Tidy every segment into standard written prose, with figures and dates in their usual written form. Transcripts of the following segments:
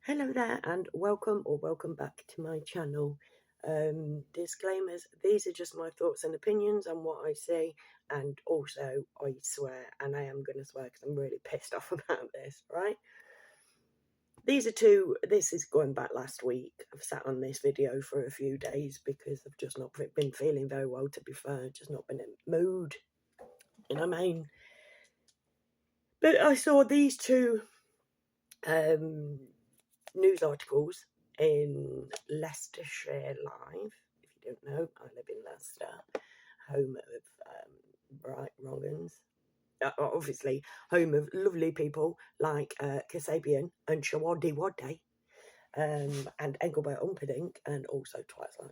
Hello there and welcome back to my channel. Disclaimers, these are just my thoughts and opinions on what I see, and also I swear, and I am going to swear because I'm really pissed off about this, right? This is going back last week. I've sat on this video for a few days because I've just not been feeling very well, to be fair, just not been in mood, you know what I mean? But I saw these two news articles in Leicestershire Live. If you don't know, I live in Leicester, home of Bright Roggins. Obviously, home of lovely people like Kasabian and Shawadi Wadday, and Engelbert Humperdinck, and also twice like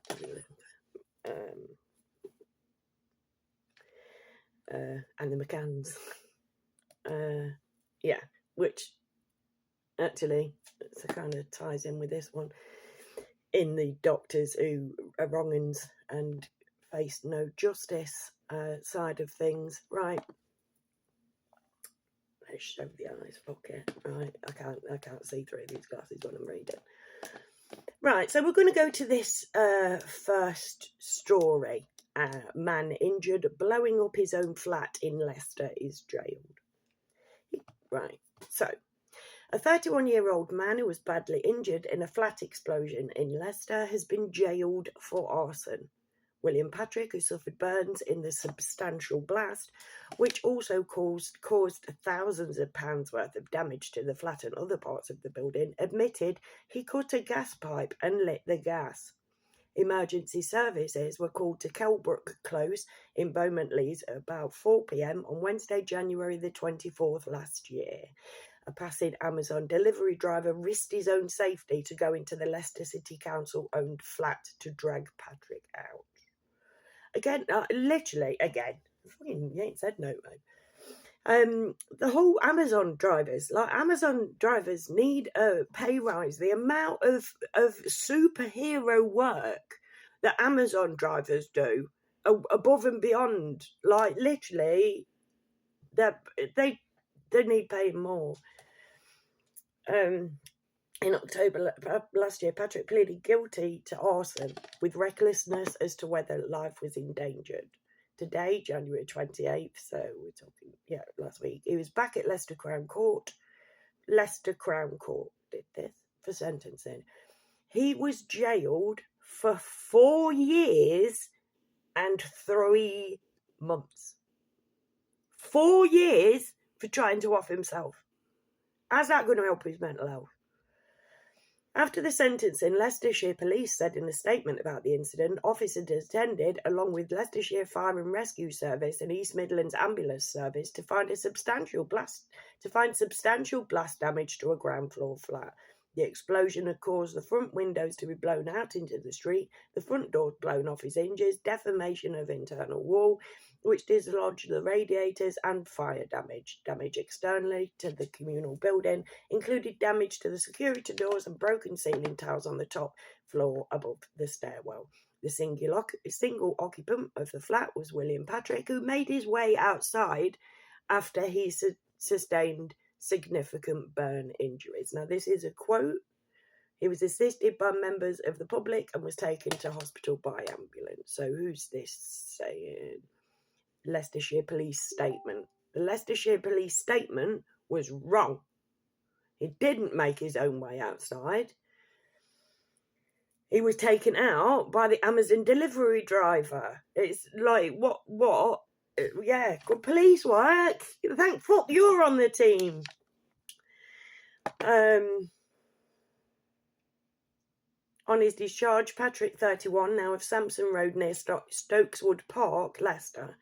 and the McCanns. Yeah, which actually kind of ties in with this one. In the doctors who are wrong'uns and face no justice side of things, right? Let's show the eyes. Fuck it. Right, I can't see through these glasses when I'm reading. Right, so we're going to go to this first story. Man injured blowing up his own flat in Leicester is jailed. Right, so a 31-year-old man who was badly injured in a flat explosion in Leicester has been jailed for arson. William Patrick, who suffered burns in the substantial blast, which also caused thousands of pounds worth of damage to the flat and other parts of the building, admitted he cut a gas pipe and lit the gas. Emergency services were called to Kelbrook Close in Beaumont-Leys at about 4 p.m. on Wednesday, January the 24th last year. A passing Amazon delivery driver risked his own safety to go into the Leicester City Council-owned flat to drag Patrick out. Again, literally, again. Fucking, you ain't said no, mate. The whole Amazon drivers need a pay rise. The amount of superhero work that Amazon drivers do above and beyond, like literally, they need paying more. In October last year, Patrick pleaded guilty to arson with recklessness as to whether life was endangered. Today, January 28th, so we're talking, last week, he was back at Leicester Crown Court. Leicester Crown Court did this for sentencing. He was jailed for 4 years and 3 months. 4 years for trying to off himself. How's that going to help his mental health? After the sentencing, Leicestershire Police said in a statement about the incident, officers attended along with Leicestershire Fire and Rescue Service and East Midlands Ambulance Service to find substantial blast damage to a ground floor flat. The explosion had caused the front windows to be blown out into the street, the front door blown off his hinges, deformation of internal wall, which dislodged the radiators, and fire damage. Damage externally to the communal building included damage to the security doors and broken ceiling tiles on the top floor above the stairwell. The single occupant of the flat was William Patrick, who made his way outside after he sustained significant burn injuries. Now, this is a quote. He was assisted by members of the public and was taken to hospital by ambulance. So who's this saying? Leicestershire Police statement. The Leicestershire Police statement was wrong. He didn't make his own way outside. He was taken out by the Amazon delivery driver. It's like, what? Yeah, good police work. Thank fuck you're on the team. On his discharge, Patrick, 31, now of Sampson Road near Stokeswood Park, Leicester.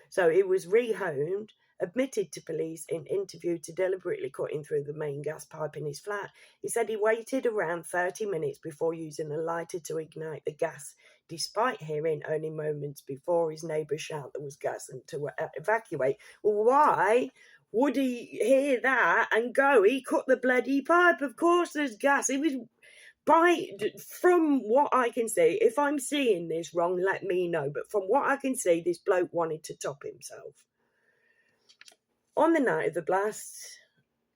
So he was rehomed, admitted to police in interview to deliberately cutting through the main gas pipe in his flat. He said he waited around 30 minutes before using a lighter to ignite the gas, despite hearing only moments before his neighbours shout there was gas and to evacuate. Well, why would he hear that and go? He cut the bloody pipe. Of course there's gas. He was... From what I can see, if I'm seeing this wrong, let me know. But from what I can see, this bloke wanted to top himself. On the night of the blast,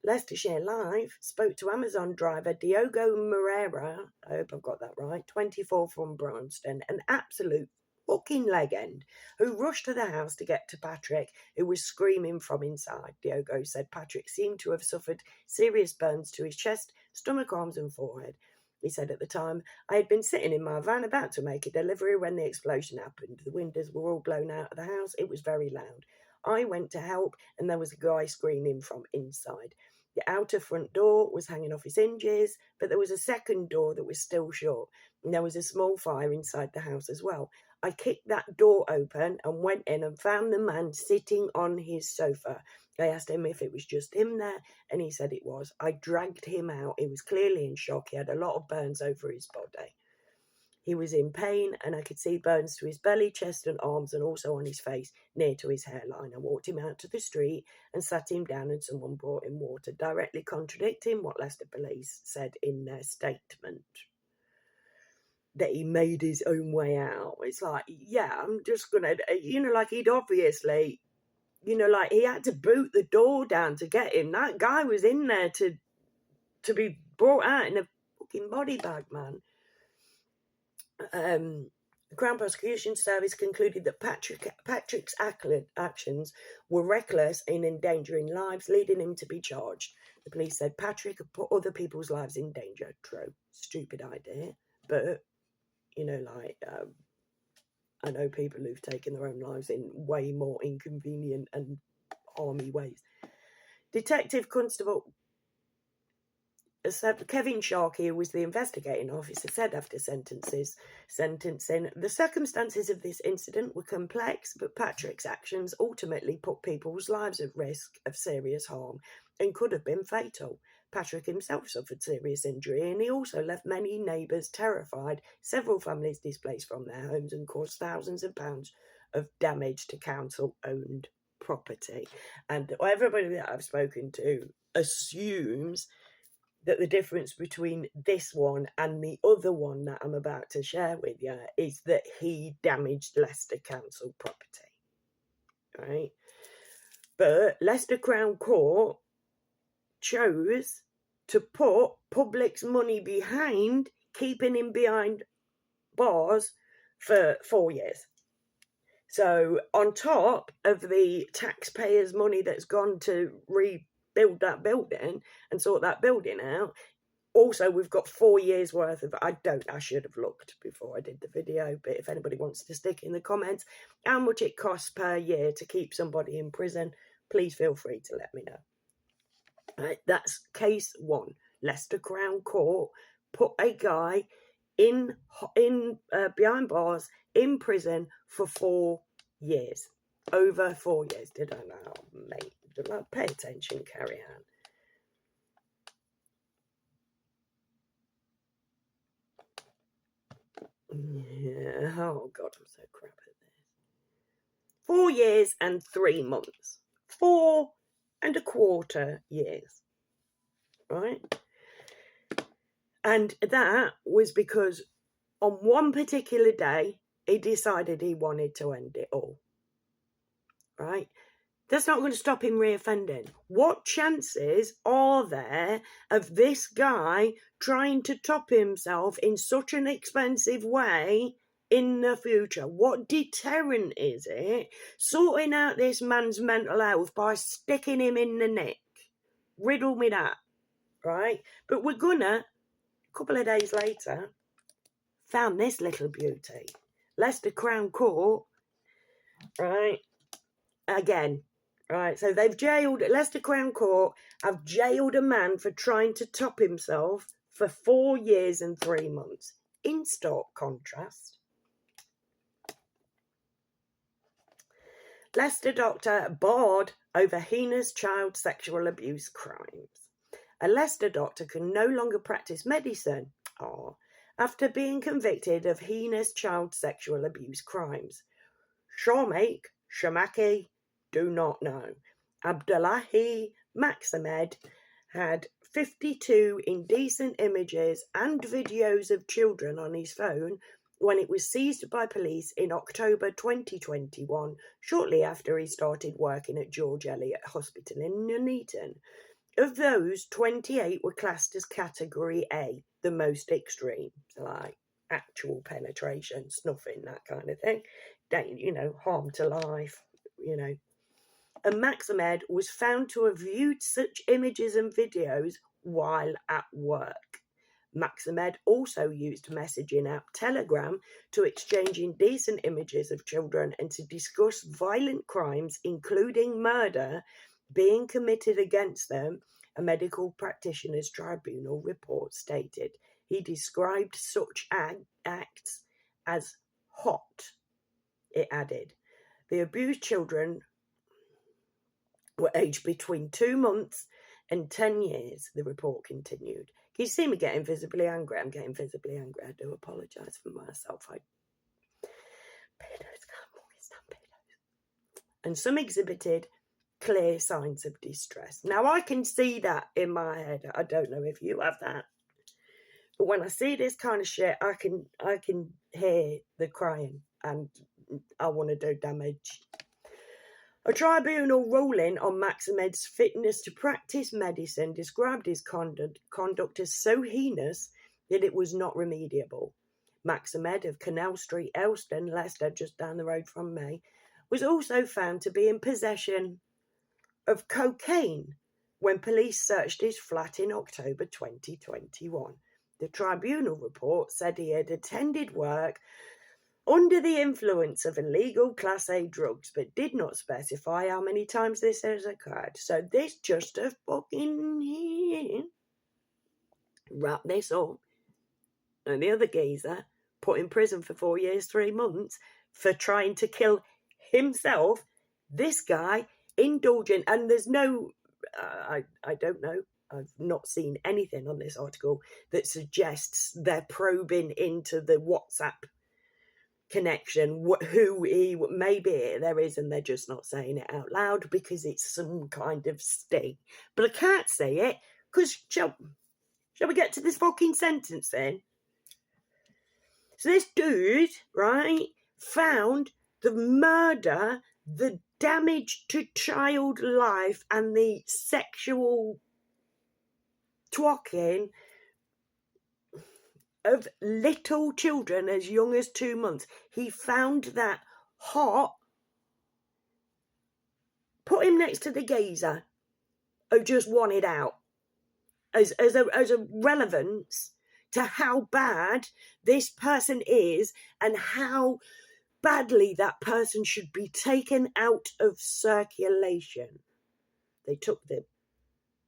Leicestershire Live spoke to Amazon driver Diogo Moreira, I hope I've got that right, 24 from Braunston, an absolute fucking legend, who rushed to the house to get to Patrick, who was screaming from inside. Diogo said Patrick seemed to have suffered serious burns to his chest, stomach, arms and forehead. He said at the time, I had been sitting in my van about to make a delivery when the explosion happened. The windows were all blown out of the house. It was very loud. I went to help and there was a guy screaming from inside. The outer front door was hanging off its hinges, but there was a second door that was still shut, and there was a small fire inside the house as well. I kicked that door open and went in and found the man sitting on his sofa. I asked him if it was just him there, and he said it was. I dragged him out. He was clearly in shock. He had a lot of burns over his body. He was in pain, and I could see burns to his belly, chest and arms, and also on his face, near to his hairline. I walked him out to the street and sat him down, and someone brought him water, directly contradicting what Leicester Police said in their statement, that he made his own way out. It's like, yeah, I'm just going to, like he'd obviously, like he had to boot the door down to get him. That guy was in there to be brought out in a fucking body bag, man. The Crown Prosecution Service concluded that Patrick's actions were reckless in endangering lives, leading him to be charged. The police said Patrick had put other people's lives in danger. True. Stupid idea. But, I know people who've taken their own lives in way more inconvenient and harmy ways. Detective Constable Kevin Sharkey, who was the investigating officer, said after sentencing, the circumstances of this incident were complex, but Patrick's actions ultimately put people's lives at risk of serious harm and could have been fatal. Patrick himself suffered serious injury, and he also left many neighbours terrified, several families displaced from their homes, and caused thousands of pounds of damage to council-owned property. And everybody that I've spoken to assumes that the difference between this one and the other one that I'm about to share with you is that he damaged Leicester Council property, right? But Leicester Crown Court chose to put public's money behind keeping him behind bars for 4 years. So on top of the taxpayers' money that's gone to rebuild that building and sort that building out, also we've got 4 years worth of, I should have looked before I did the video, but if anybody wants to stick in the comments how much it costs per year to keep somebody in prison, please feel free to let me know. Right, that's case one. Leicester Crown Court put a guy in behind bars in prison for 4 years. Over 4 years. Did I know, mate? Did I pay attention? Carry on. Yeah. Oh God, I'm so crap at this. 4 years and 3 months. 4.25 years. Right? And that was because on one particular day, he decided he wanted to end it all. Right? That's not going to stop him reoffending. What chances are there of this guy trying to top himself in such an expensive way in the future? What deterrent is it sorting out this man's mental health by sticking him in the nick? Riddle me that, right? But we're gonna, a couple of days later, found this little beauty. Leicester Crown Court, right? Again, right? So they've jailed, Leicester Crown Court have jailed a man for trying to top himself for 4 years and 3 months. In stark contrast, Leicester doctor barred over heinous child sexual abuse crimes. A Leicester doctor can no longer practice medicine after being convicted of heinous child sexual abuse crimes. Shamaki, do not know. Abdullahi Maximed had 52 indecent images and videos of children on his phone when it was seized by police in October 2021, shortly after he started working at George Eliot Hospital in Nuneaton. Of those, 28 were classed as Category A, the most extreme. So, like, actual penetration, snuffing, that kind of thing. Harm to life, And Maximed was found to have viewed such images and videos while at work. Maximed also used messaging app Telegram to exchange indecent images of children and to discuss violent crimes, including murder, being committed against them, a medical practitioners tribunal report stated. He described such acts as hot, it added. The abused children were aged between 2 months and 10 years, the report continued. Can you see me getting visibly angry? I'm getting visibly angry. I do apologise for myself. Pedos can't always stand pedos. And some exhibited clear signs of distress. Now, I can see that in my head. I don't know if you have that. But when I see this kind of shit, I can hear the crying and I want to do damage. A tribunal ruling on Maximed's fitness to practice medicine described his conduct as so heinous that it was not remediable. Maximed of Canal Street, Elston, Leicester, just down the road from me, was also found to be in possession of cocaine when police searched his flat in October 2021. The tribunal report said he had attended work under the influence of illegal Class A drugs, but did not specify how many times this has occurred. So this just a fucking wrap this up. And the other geezer put in prison for 4 years, 3 months for trying to kill himself. This guy indulgent, and there's no, I don't know. I've not seen anything on this article that suggests they're probing into the WhatsApp connection, who he, maybe there is and they're just not saying it out loud because it's some kind of sting. But I can't say it because shall we get to this fucking sentence then? So this dude, right, found the murder, the damage to child life and the sexual twocking of little children as young as 2 months. He found that hot, put him next to the geezer who just wanted out as a relevance to how bad this person is and how badly that person should be taken out of circulation. They took the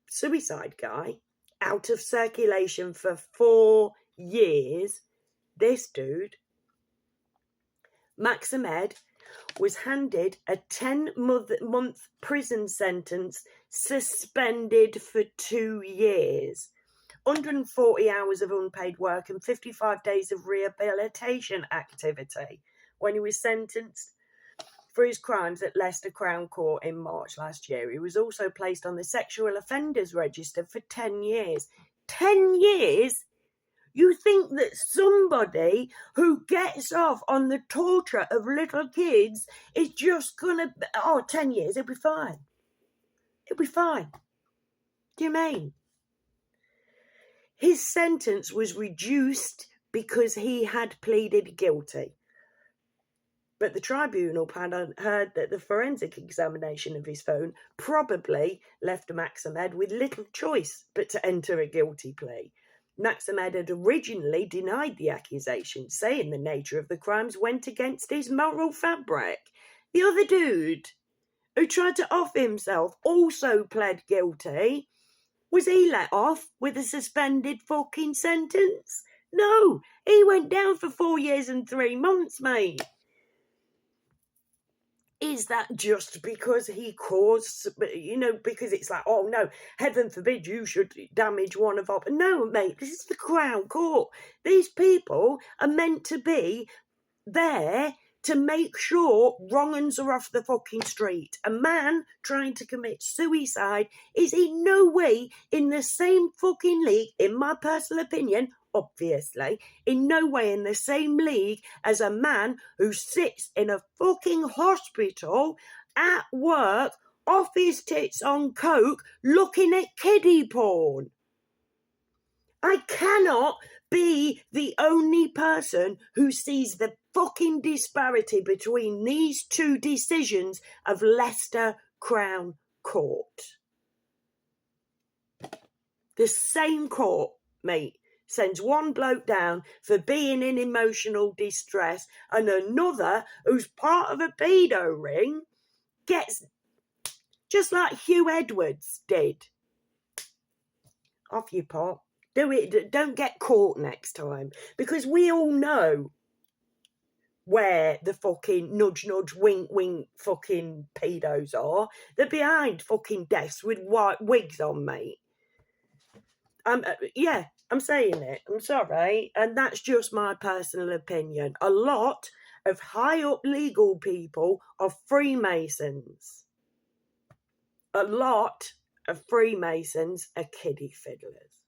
suicide guy out of circulation for 4 years. This dude, Maximed, was handed a 10-month prison sentence, suspended for 2 years, 140 hours of unpaid work and 55 days of rehabilitation activity when he was sentenced for his crimes at Leicester Crown Court in March last year. He was also placed on the sexual offenders register for 10 years. 10 years? You think that somebody who gets off on the torture of little kids is just going to, 10 years, it'll be fine. It'll be fine. Do you mean? His sentence was reduced because he had pleaded guilty. But the tribunal heard that the forensic examination of his phone probably left Maximed with little choice but to enter a guilty plea. Maximed had originally denied the accusation, saying the nature of the crimes went against his moral fabric. The other dude, who tried to off himself, also pled guilty. Was he let off with a suspended fucking sentence? No, he went down for 4 years and 3 months, mate. Is that just because he caused, because it's like, oh no, heaven forbid you should damage one of our... No, mate, this is the Crown Court. These people are meant to be there to make sure wrong uns are off the fucking street. A man trying to commit suicide is in no way in the same fucking league, in my personal opinion, obviously, in no way in the same league as a man who sits in a fucking hospital at work off his tits on coke looking at kiddie porn. I cannot be the only person who sees the fucking disparity between these two decisions of Leicester Crown Court. The same court, mate, sends one bloke down for being in emotional distress and another who's part of a pedo ring gets, just like Hugh Edwards did. Off you pop. Do it. Don't get caught next time, because we all know where the fucking nudge nudge wink wink fucking pedos are. They're behind fucking desks with white wigs on, mate. Yeah, I'm saying it. I'm sorry, and that's just my personal opinion. A lot of high up legal people are Freemasons. A lot of Freemasons are kiddie fiddlers,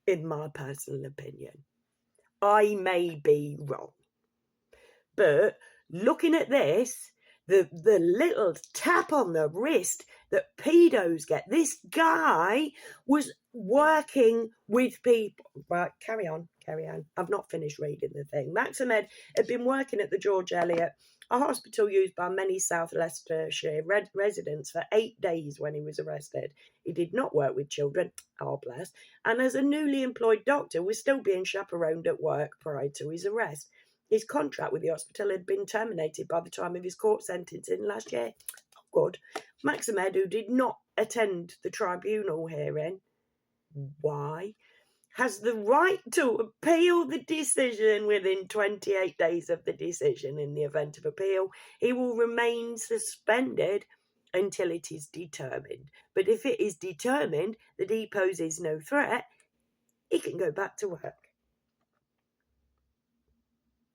in my personal opinion. I may be wrong, but looking at this, the little tap on the wrist that pedos get, this guy was working with people. Right, carry on. I've not finished reading the thing. Maximed had been working at the George Eliot, a hospital used by many South Leicestershire residents, for 8 days when he was arrested. He did not work with children, oh bless, and as a newly employed doctor was still being chaperoned at work prior to his arrest. His contract with the hospital had been terminated by the time of his court sentencing last year. Oh, good. Maximed, who did not attend the tribunal hearing, why, has the right to appeal the decision within 28 days of the decision. In the event of appeal, he will remain suspended until it is determined. But if it is determined that he poses no threat, he can go back to work.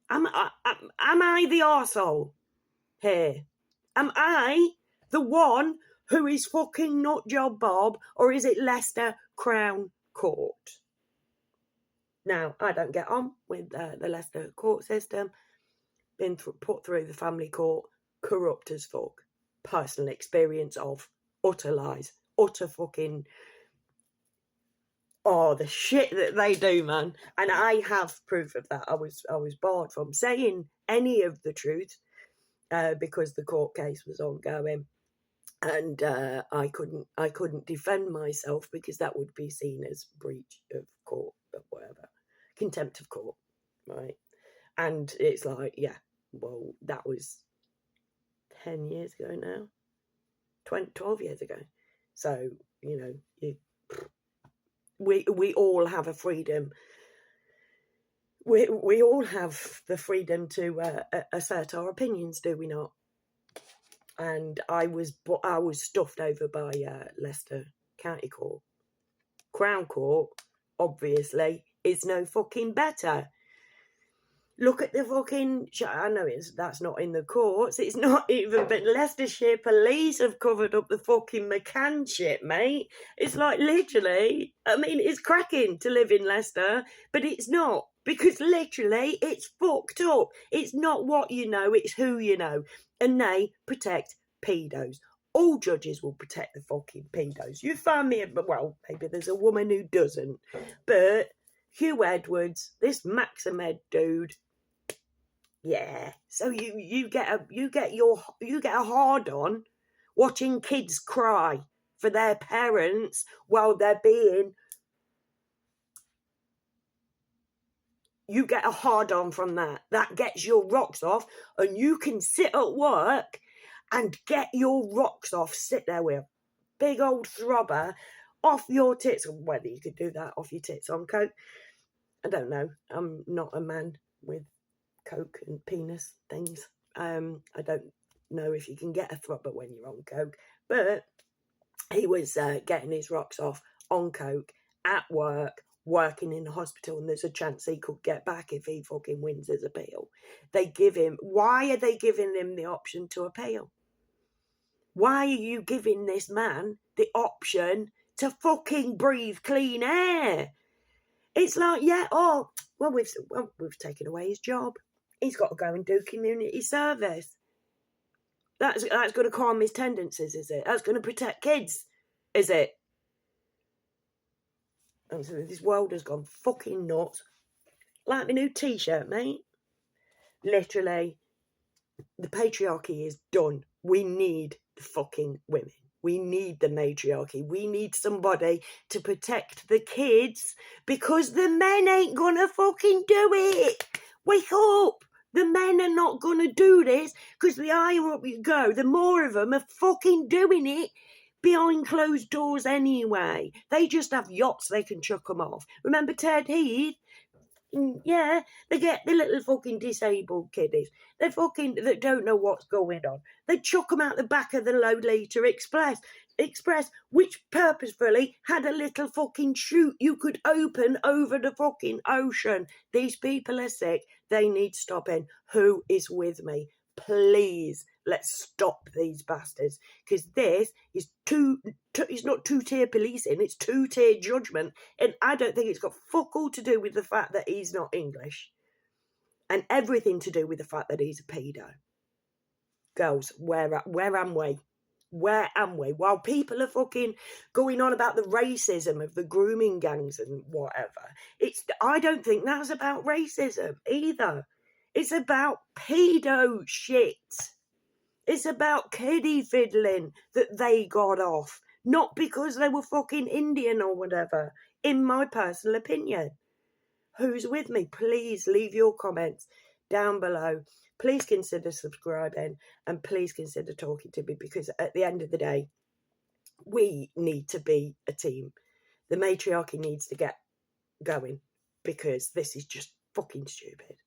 Am I the arsehole here? Am I the one who is fucking not Job Bob, or is it Leicester Crown Court? Now, I don't get on with the Leicester court system. Been put through the family court, corrupt as fuck. Personal experience of utter lies, utter fucking... Oh, the shit that they do, man. And I have proof of that. I was barred from saying any of the truth because the court case was ongoing. And I couldn't defend myself because that would be seen as breach of court or whatever. Contempt of court, right? And it's like, yeah, well, that was 10 years ago now. 12 years ago. So, you know, we all have a freedom. We all have the freedom to assert our opinions, do we not? And I was stuffed over by Leicester County Court. Crown Court, obviously, is no fucking better. Look at the fucking... I know that's not in the courts. It's not even... But Leicestershire Police have covered up the fucking McCann shit, mate. It's like literally... I mean, it's cracking to live in Leicester, but it's not. Because literally, it's fucked up. It's not what you know, it's who you know. And they protect pedos. All judges will protect the fucking pedos. You find me... Well, maybe there's a woman who doesn't. But Hugh Edwards, this Maximed dude... Yeah, so you get a hard on watching kids cry for their parents while they're being... You get a hard on from that. That gets your rocks off, and you can sit at work and get your rocks off. Sit there with a big old throbber off your tits. Whether you could do that off your tits on coke, I don't know. I'm not a man with coke and penis things. I don't know if you can get a throbber when you're on coke, but he was getting his rocks off on coke at work, working in the hospital, and there's a chance he could get back if he fucking wins his appeal. Why are they giving him the option to appeal? Why are you giving this man the option to fucking breathe clean air? It's like, yeah, oh, well, we've taken away his job. He's got to go and do community service. That's going to calm his tendencies, is it? That's going to protect kids, is it? And so this world has gone fucking nuts. Like my new t-shirt, mate. Literally, the patriarchy is done. We need the fucking women. We need the matriarchy. We need somebody to protect the kids because the men ain't gonna fucking do it. Wake up. The men are not gonna do this because the higher up you go, the more of them are fucking doing it behind closed doors anyway. They just have yachts they can chuck them off. Remember Ted Heath? Yeah, they get the little fucking disabled kiddies. They fucking that don't know what's going on. They chuck them out the back of the Lolita Express, which purposefully had a little fucking chute you could open over the fucking ocean. These people are sick. They need stopping. Who is with me? Please, let's stop these bastards. Because this is it's not two-tier policing, it's two-tier judgment. And I don't think it's got fuck all to do with the fact that he's not English. And everything to do with the fact that he's a pedo. Girls, where am we? Where am we? While people are fucking going on about the racism of the grooming gangs and whatever, I don't think that's about racism either. It's about pedo shit. It's about kiddie fiddling that they got off. Not because they were fucking Indian or whatever, in my personal opinion. Who's with me? Please leave your comments down below. Please consider subscribing and please consider talking to me because at the end of the day, we need to be a team. The matriarchy needs to get going because this is just fucking stupid.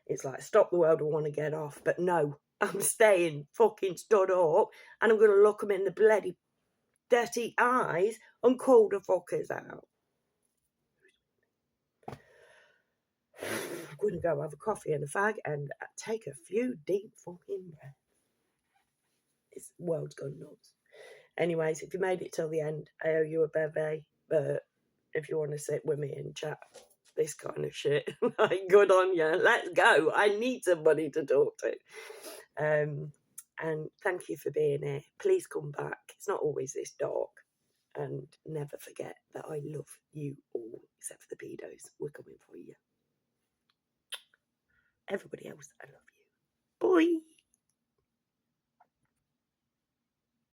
It's like, stop the world, I want to get off. But no, I'm staying fucking stood up and I'm going to look them in the bloody dirty eyes and call the fuckers out. I'm going to go have a coffee and a fag and take a few deep fucking breaths. This world's gone nuts. Anyways, if you made it till the end, I owe you a bevy. But if you want to sit with me and chat this kind of shit, like, good on you. Let's go. I need somebody to talk to. And thank you for being here. Please come back. It's not always this dark. And never forget that I love you all, except for the pedos. We're coming for you. Everybody else, I love you. Bye.